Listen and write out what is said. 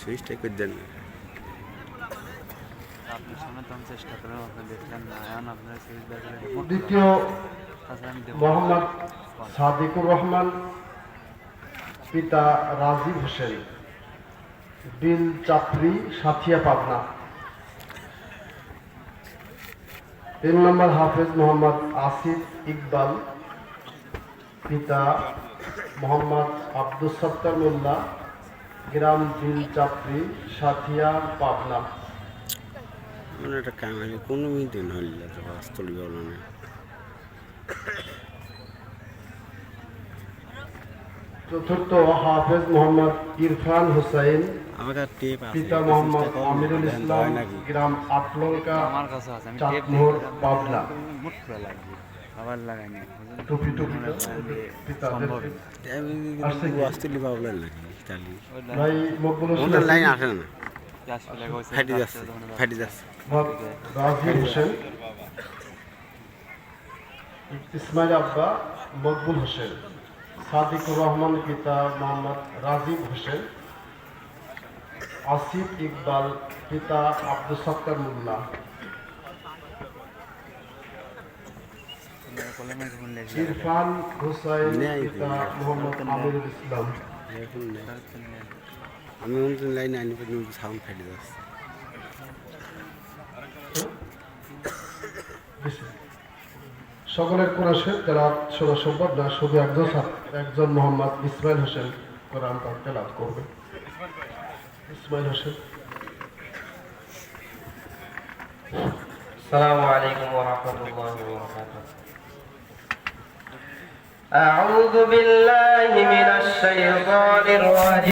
সুইচটা করে দেন। আপনার সামনে তো আমি চেষ্টা করে আপনি দেখলেন না, এখন আপনার সুইচ দেখলেন। দ্বিতীয় মোহাম্মদ সাদিকুর রহমান, পিতা রাজীব হোসেন, বিল চাপড়ি, সাথিয়া, পাবনা। 3 নম্বর হাফেজ মোহাম্মদ আসিফ ইকবাল, পিতা মোহাম্মদ আব্দুস সত্তার মোল্লা, গ্রাম বিল চাপড়ি, সাথিয়া, পাবনা। মানে একটা কামালি কোনো মিনিট হইল তো বাস্তলি বলো না। চতুর্থ হাফেজ মোহাম্মদ ইরফান হুসাইন, আমাদের টেপ আছে, পিতা মোহাম্মদ আমিরুল ইসলাম, গ্রাম আটলঙ্কা, আমার কাছে আছে, আমি টেপ চাঁদমোহর, পাবনা। মুট করে লাগবে আবার লাগাইনি টুপি পিতাদের বাস্তলি পাবলেন নাকি তাহলে ভাই মকবুল ওদের লাইন হোসেন, আসে না, ফাইটে যাচ্ছে ফাইটে যাচ্ছে। রাজীব হোসেন, ইসমাইল আব্বা, মকবুল হোসেন, সাদিকুর রহমান, পিতা মোহাম্মদ রাজীব হোসেন, আসিফ ইকবাল, পিতা আব্দুস সত্তার মোল্লা। ইরফান হুসাইন, পিতা মোহাম্মদ আমিরুল ইসলাম। আমি অন্য লাইনে আনি পর্যন্ত সাউন্ড ফাইটে যাচ্ছে। সকলের কোরআন শরীফ তেলাওয়াত শোনা সম্ভব না, শুধু একজন মোহাম্মদ ইসমাইল হোসেন কোরআন তেলাওয়াত করবে। ইসমাইল হোসেন। আসসালামু আলাইকুম ওয়া রাহমাতুল্লাহি ওয়া বারাকাতুহু। আউযু বিল্লাহি মিনাশ শাইতানির রাজিম।